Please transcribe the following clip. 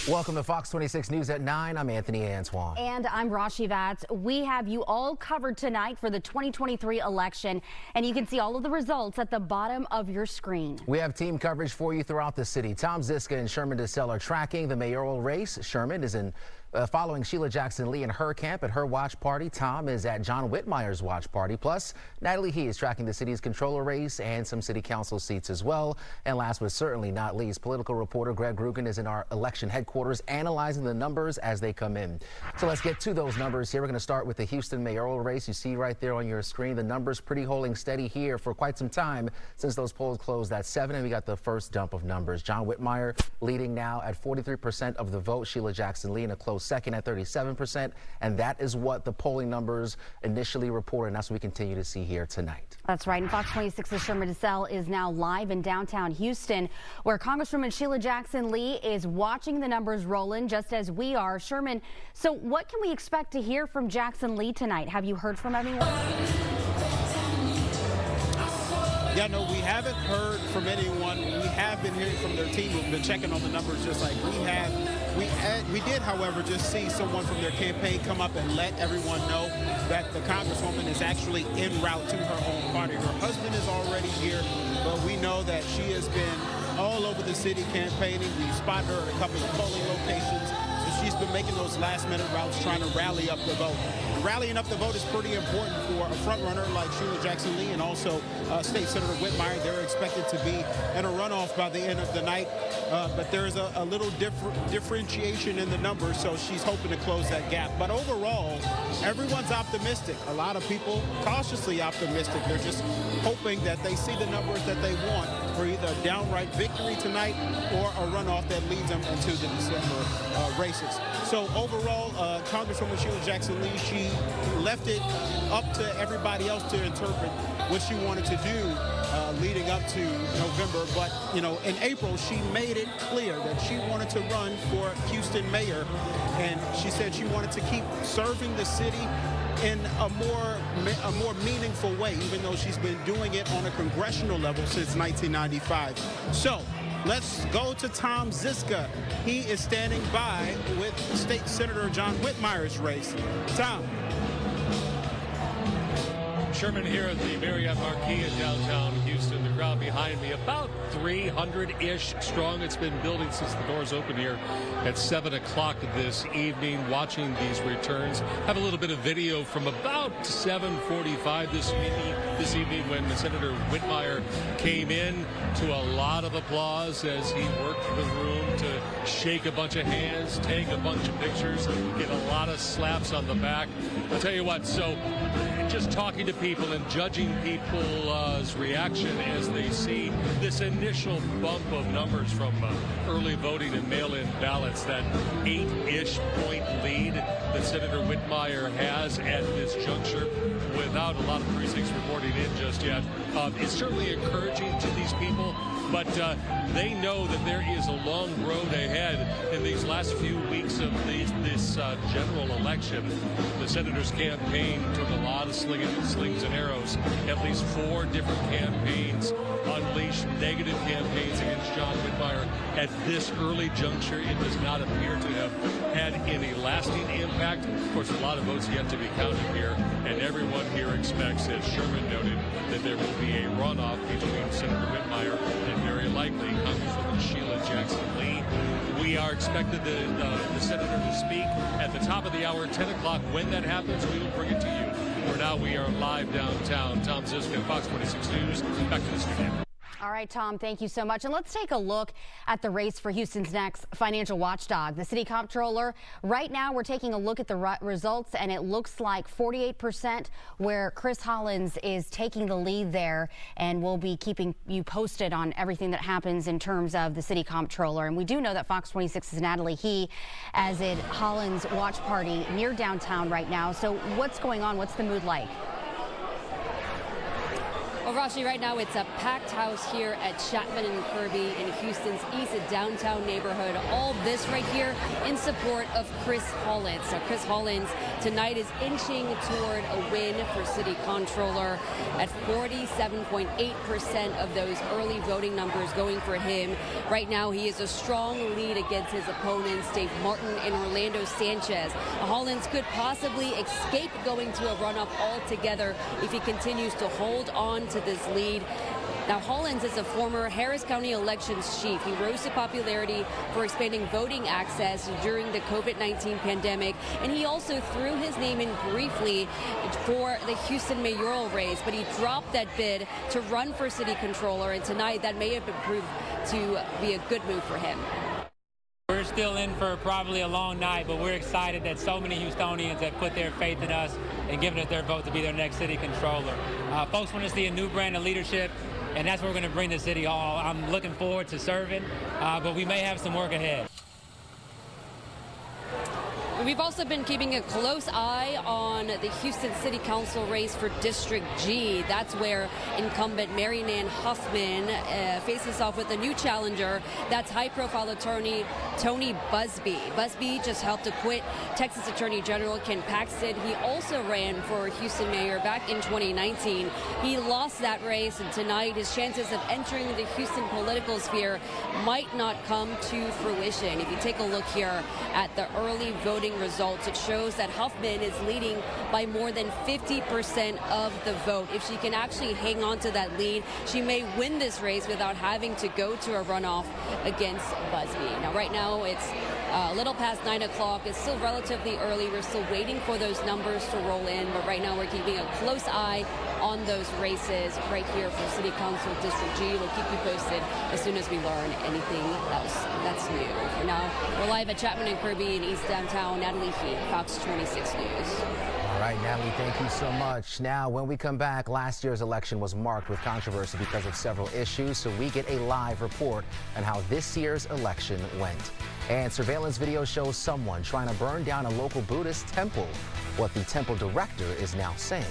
Welcome to Fox 26 News at 9. I'm Anthony Antoine. And I'm Rashi Vats. We have you all covered tonight for the 2023 election, and you can see all of the results at the bottom of your screen. We have team coverage for you throughout the city. Tom Ziska and Sherman DeSalle are tracking the mayoral race. Sherman is following Sheila Jackson Lee in her camp at her watch party. Tom is at John Whitmire's watch party. Plus, Natalie He is tracking the city's controller race and some city council seats as well. And last but certainly not least, political reporter Greg Rugen is in our election headquarters analyzing the numbers as they come in. So let's get to those numbers here. We're going to start with the Houston mayoral race. You see right there on your screen, the numbers pretty holding steady here for quite some time since those polls closed at 7, and we got the first dump of numbers. John Whitmire leading now at 43% of the vote. Sheila Jackson Lee in a close second at 37%, and that is what the polling numbers initially reported, and that's what we continue to see here tonight. That's right, and Fox 26's Sherman DeSalle is now live in downtown Houston, where Congresswoman Sheila Jackson Lee is watching the numbers roll in just as we are. Sherman, so what can we expect to hear from Jackson Lee tonight? Have you heard from anyone? Yeah, no, we haven't heard from anyone. We have been hearing from their team. We've been checking on the numbers just like we have. We did, however, just see someone from their campaign come up and let everyone know that the Congresswoman is actually en route to her own party. Her husband is already here, but we know that she has been all over the city campaigning. We spotted her at a couple of polling locations. So she's been making those last-minute routes, trying to rally up the vote. Rallying up the vote is pretty important for a front-runner like Sheila Jackson Lee and also State Senator Whitmire. They're expected to be in a runoff by the end of the night, but there's a little differentiation in the numbers, so she's hoping to close that gap. But overall, everyone's optimistic. A lot of people cautiously optimistic. They're just hoping that they see the numbers that they want for either a downright victory tonight or a runoff that leads them into the December races. So overall, Congresswoman Sheila Jackson Lee, she left it up to everybody else to interpret what she wanted to do leading up to November. But, you know, in April, she made it clear that she wanted to run for Houston mayor. And she said she wanted to keep serving the city in a more meaningful way, even though she's been doing it on a congressional level since 1995. So let's go to Tom Ziska. He is standing by with State Senator John Whitmire's race. Tom. Sherman here at the Marriott Marquis in downtown Houston. The crowd behind me, about 300-ish strong. It's been building since the doors opened here at 7 o'clock this evening, watching these returns. Have a little bit of video from about 7:45 this evening when Senator Whitmire came in, to a lot of applause as he worked the room to shake a bunch of hands, take a bunch of pictures, get a lot of slaps on the back. I'll tell you what, so just talking to people and judging people's reaction as they see this initial bump of numbers from early voting and mail-in ballots, that 8-ish point lead that Senator Whitmire has at this juncture without a lot of precincts reporting in just yet. It's certainly encouraging to these people, but they know that there is a long road ahead in these last few weeks of this general election. The senator's campaign took a lot of slings and arrows. At least 4 different campaigns unleashed negative campaigns against John Whitmire. At this early juncture, it does not appear to have had any lasting impact. Of course, a lot of votes yet to be counted here, and everyone here expects, as Sherman noted, that there will be a runoff between Senator Whitmire and very likely Congresswoman Sheila Jackson Lee. We are expected the senator to speak at the top of the hour, 10 o'clock. When that happens, we will bring it to you. For now, we are live downtown. Tom Ziska, Fox 26 News. Back to the studio. All right, Tom, thank you so much. And let's take a look at the race for Houston's next financial watchdog, the city comptroller. Right now, we're taking a look at the results, and it looks like 48% where Chris Hollins is taking the lead there, and we'll be keeping you posted on everything that happens in terms of the city comptroller. And we do know that Fox 26's Natalie He as at Hollins watch party near downtown right now. So what's going on? What's the mood like? Well, Rashi, right now it's a packed house here at Chapman and Kirby in Houston's East downtown neighborhood. All this right here in support of Chris Hollins. So Chris Hollins tonight is inching toward a win for city comptroller at 47.8% of those early voting numbers going for him. Right now he is a strong lead against his opponents, Dave Martin and Orlando Sanchez. Hollins could possibly escape going to a runoff altogether if he continues to hold on to this lead. Now, Hollins is a former Harris County elections chief. He rose to popularity for expanding voting access during the COVID-19 pandemic, and he also threw his name in briefly for the Houston mayoral race, but he dropped that bid to run for city controller, and tonight that may have been proved to be a good move for him. We're still in for probably a long night, but we're excited that so many Houstonians have put their faith in us and given us their vote to be their next city controller. Folks want to see a new brand of leadership, and that's what we're going to bring to City Hall. I'm looking forward to serving, but we may have some work ahead. We've also been keeping a close eye on the Houston City Council race for District G. That's where incumbent Mary Nan Huffman faces off with a new challenger. That's high-profile attorney Tony Busby. Busby just helped acquit Texas Attorney General Ken Paxton. He also ran for Houston mayor back in 2019. He lost that race, and tonight his chances of entering the Houston political sphere might not come to fruition. If you take a look here at the early voting results, it shows that Huffman is leading by more than 50% of the vote. If she can actually hang on to that lead, she may win this race without having to go to a runoff against Busby. Now, right now, it's a little past 9 o'clock. It's still relatively early. We're still waiting for those numbers to roll in, but right now we're keeping a close eye on those races right here for City Council District G. We'll keep you posted as soon as we learn anything else that's new. For now, we're live at Chapman and Kirby in East Downtown. Natalie Heat, Fox 26 News. All right, Natalie, thank you so much. Now, when we come back, last year's election was marked with controversy because of several issues, so we get a live report on how this year's election went. And surveillance video shows someone trying to burn down a local Buddhist temple. What the temple director is now saying.